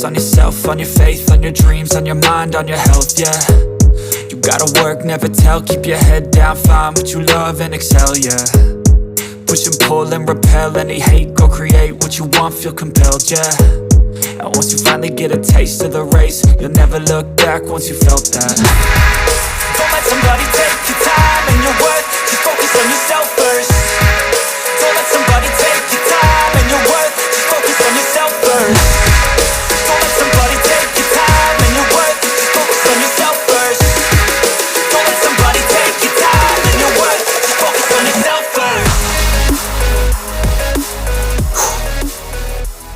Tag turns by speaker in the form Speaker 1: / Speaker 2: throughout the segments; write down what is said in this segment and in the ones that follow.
Speaker 1: focus on yourself, on your faith, on your dreams, on your mind, on your health, yeah. You gotta work, never tell, keep your head down, find what you love and excel, yeah. Push and pull and repel any hate, go create what you want, feel compelled, yeah. And once you finally get a taste of the race, you'll never look back once you felt that. Don't let somebody take your time and your worth, just focus on yourself first. Don't let somebody take your time and your worth, just focus on yourself first. Don't let somebody take your time and your worth, just focus on yourself first. Don't let somebody take your time and your worth, just focus on yourself first.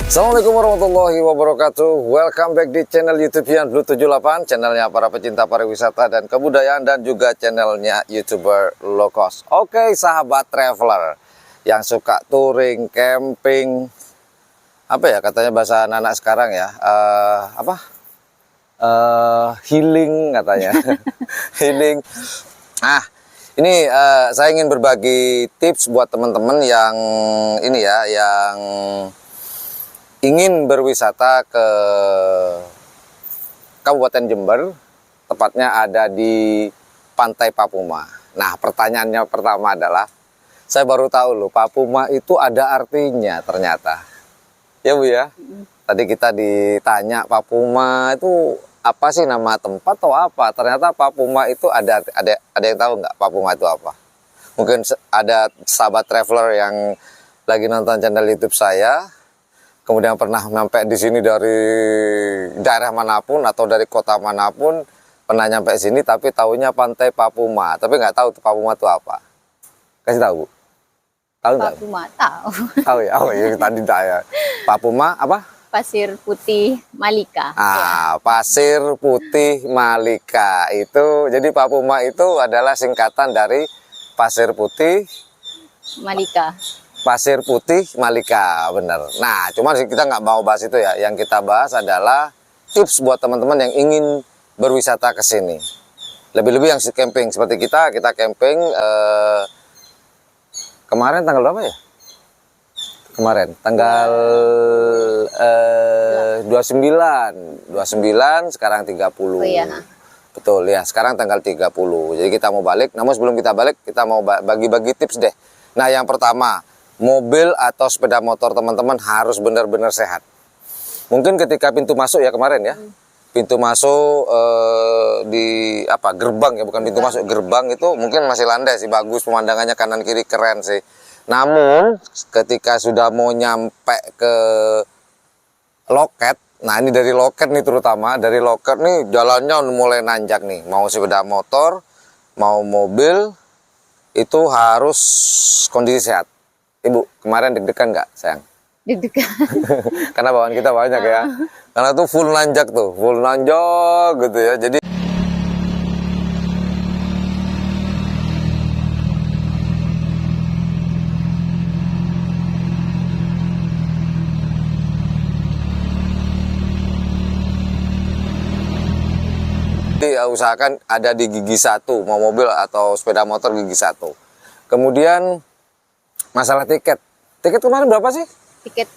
Speaker 2: Assalamualaikum warahmatullahi wabarakatuh. Welcome back di channel YouTube Yan Blue 78, channelnya para pecinta pariwisata dan kebudayaan, dan juga channelnya YouTuber low cost. Oke, sahabat traveler yang suka touring, camping, apa ya katanya bahasa anak-anak sekarang ya, healing katanya. Healing. Nah, ini saya ingin berbagi tips buat teman-teman yang ini ya, yang ingin berwisata ke Kabupaten Jember, tepatnya ada di Pantai Papuma. Nah, pertanyaannya pertama adalah, saya baru tahu loh, Papuma itu ada artinya ternyata. Ya Bu ya? Tadi kita ditanya Papuma itu apa sih, nama tempat atau apa? Ternyata Papuma itu ada yang tahu nggak Papuma itu apa? Mungkin ada sahabat traveler yang lagi nonton channel YouTube saya, kemudian pernah sampai di sini dari daerah manapun atau dari kota manapun, pernah nyampe sini tapi tahunya Pantai Papuma, tapi nggak tahu Papuma itu apa. Kasih tahu, Bu. Tahu nggak?
Speaker 3: Papuma tahu.
Speaker 2: Tahu ya. Oh iya, tadi saya. Papuma apa?
Speaker 3: Pasir Putih Malika.
Speaker 2: Ah, Pasir Putih Malika itu. Jadi Papuma itu adalah singkatan dari Pasir Putih
Speaker 3: Malika.
Speaker 2: Pasir Putih Malika, bener. Nah, cuman kita nggak mau bahas itu ya. Yang kita bahas adalah tips buat teman-teman yang ingin berwisata ke sini. Lebih-lebih yang camping seperti kita camping kemarin tanggal berapa ya? Kemarin tanggal 29, sekarang 30.
Speaker 3: Oh iya.
Speaker 2: Betul ya, sekarang tanggal 30. Jadi kita mau balik. Namun sebelum kita balik, kita mau bagi-bagi tips deh. Nah, yang pertama, mobil atau sepeda motor teman-teman harus benar-benar sehat. Mungkin ketika pintu masuk ya kemarin ya, pintu masuk di apa, gerbang ya, bukan pintu masuk, gerbang itu mungkin masih landai sih, bagus pemandangannya kanan kiri, keren sih. Namun ketika sudah mau nyampe ke loket, nah ini dari loket nih, terutama dari loket nih jalannya mulai nanjak nih, mau sepeda motor mau mobil itu harus kondisi sehat. Ibu, kemarin deg-degan nggak, sayang?
Speaker 3: Deg-degan.
Speaker 2: Karena bawaan kita banyak ya. Karena tuh full nanjak gitu ya. Jadi usahakan ada di gigi 1, mau mobil atau sepeda motor gigi 1. Kemudian masalah tiket. Tiket kemarin berapa sih?
Speaker 3: Tiket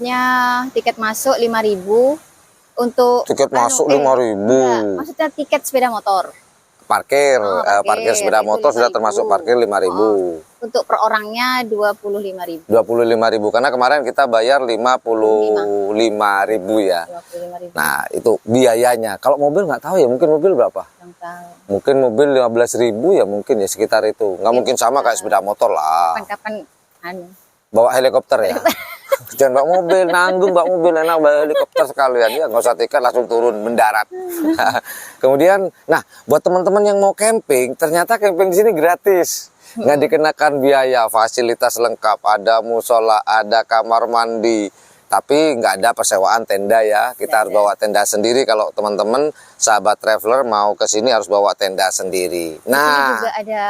Speaker 3: masuk 5.000 untuk
Speaker 2: tiket masuk 5.000.
Speaker 3: Maksudnya tiket sepeda motor.
Speaker 2: Parkir,
Speaker 3: Parkir
Speaker 2: sepeda motor sudah termasuk parkir 5.000.
Speaker 3: Untuk per orangnya 25.000.
Speaker 2: 25.000 karena kemarin kita bayar 55.000 ya.
Speaker 3: 25.000.
Speaker 2: Nah, itu biayanya. Kalau mobil nggak tahu ya, mungkin mobil berapa? Mungkin mobil 15.000 ya, mungkin ya sekitar itu. Nggak mungkin sama kayak sepeda motor lah.
Speaker 3: Kapan
Speaker 2: Bawa helikopter ya. Jangan bawa mobil, nanggung bawa mobil, enak bawa helikopter sekalian ya, nggak usah tiket, langsung turun mendarat. Kemudian, nah buat teman-teman yang mau camping, ternyata camping di sini gratis, nggak dikenakan biaya, fasilitas lengkap, ada musola, ada kamar mandi, tapi nggak ada persewaan tenda ya. Kita harus bawa tenda sendiri. Kalau teman-teman sahabat traveler mau ke sini harus bawa tenda sendiri. Nah,
Speaker 3: juga ada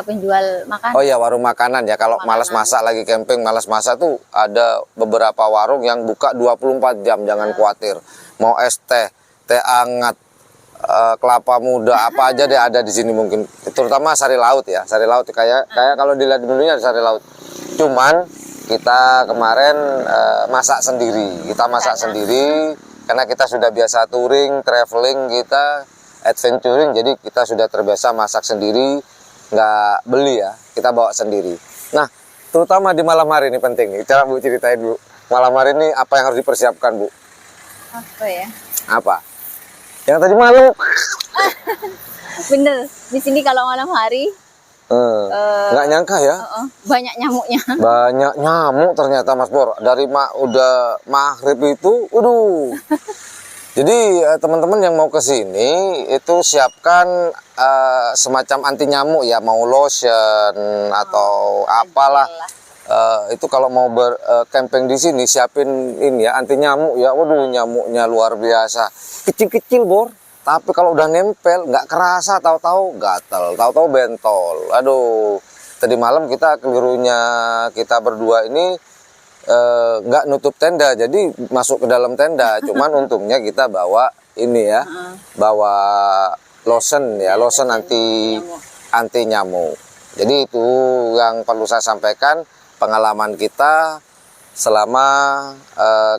Speaker 3: penjual makanan.
Speaker 2: Oh ya, warung makanan ya. Kalau malas masak lagi camping, malas masak tuh ada beberapa warung yang buka 24 jam. Jangan khawatir. Mau es teh, teh hangat, kelapa muda, apa aja deh ada di sini mungkin. Terutama sari laut ya. Sari laut kayak kalau dilihat di menunya ada sari laut. Cuman kita kemarin masak sendiri. Kita masak sendiri karena kita sudah biasa touring, traveling, kita adventuring, jadi kita sudah terbiasa masak sendiri, nggak beli ya, kita bawa sendiri. Nah, terutama di malam hari ini penting. Coba Bu ceritain Bu, malam hari ini apa yang harus dipersiapkan Bu?
Speaker 3: Apa ya?
Speaker 2: Apa? Yang tadi malam?
Speaker 3: Bener, di sini kalau malam hari
Speaker 2: Nggak nyangka ya?
Speaker 3: banyak nyamuknya.
Speaker 2: Banyak nyamuk ternyata Mas Bor. Dari udah maghrib itu, Jadi teman-teman yang mau ke sini itu siapkan semacam anti nyamuk ya, mau lotion atau apalah. Itu kalau mau camping di sini siapin ini ya, anti nyamuk ya. Waduh, nyamuknya luar biasa. Kecil-kecil Bor. Tapi kalau udah nempel nggak kerasa, tahu-tahu gatel, tahu-tahu bentol. Aduh, tadi malam kita kelirunya kita berdua ini nggak nutup tenda, jadi masuk ke dalam tenda. Cuman untungnya kita bawa ini ya, bawa lotion ya, lotion anti nyamuk. Jadi itu yang perlu saya sampaikan, pengalaman kita selama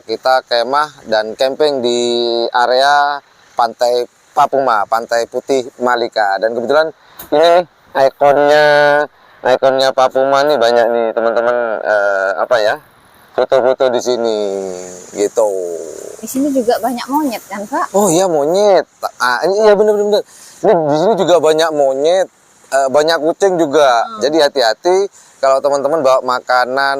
Speaker 2: kita kemah dan camping di area Pantai Papuma, Pantai Putih Malika. Dan kebetulan ini ikonnya Papuma nih banyak nih teman-teman, foto-foto di sini gitu.
Speaker 3: Di sini juga banyak monyet kan Pak?
Speaker 2: Oh iya, monyet. Iya bener-bener. Ini di sini juga banyak monyet, banyak kucing juga. Jadi hati-hati kalau teman-teman bawa makanan.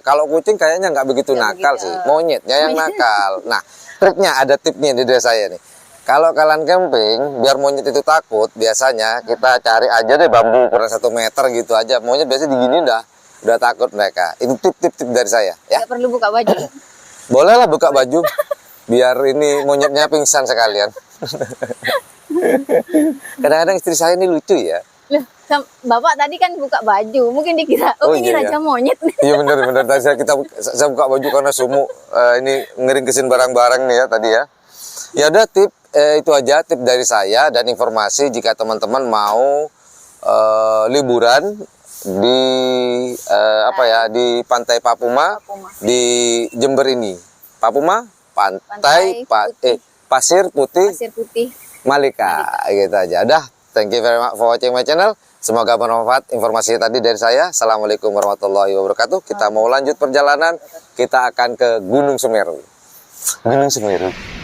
Speaker 2: Kalau kucing kayaknya nggak begitu nakal sih, monyetnya yang nakal. Nah, triknya ada tipnya di desa saya nih. Kalau kalian camping, biar monyet itu takut, biasanya kita cari aja deh bambu ukuran 1 meter gitu aja. Monyet biasanya digini udah takut mereka. Itu tip-tip dari saya. Ya.
Speaker 3: Nggak perlu buka baju.
Speaker 2: Bolehlah buka baju, biar ini monyetnya pingsan sekalian. Kadang-kadang istri saya ini lucu ya.
Speaker 3: Loh, Bapak tadi kan buka baju, mungkin dikira, ini
Speaker 2: iya,
Speaker 3: raja monyet.
Speaker 2: Iya benar-benar, tadi saya buka baju karena sumuk ini ngeringkesin barang-barang nih ya tadi ya. Ya udah itu aja tip dari saya dan informasi jika teman-teman mau liburan di di Pantai Papuma, di Jember ini. Papuma, Pasir Putih Malika. Gitu aja. Udah, thank you very much for watching my channel. Semoga bermanfaat informasi tadi dari saya. Assalamualaikum warahmatullahi wabarakatuh. Kita mau lanjut perjalanan, kita akan ke Gunung Semeru. Gunung Semeru.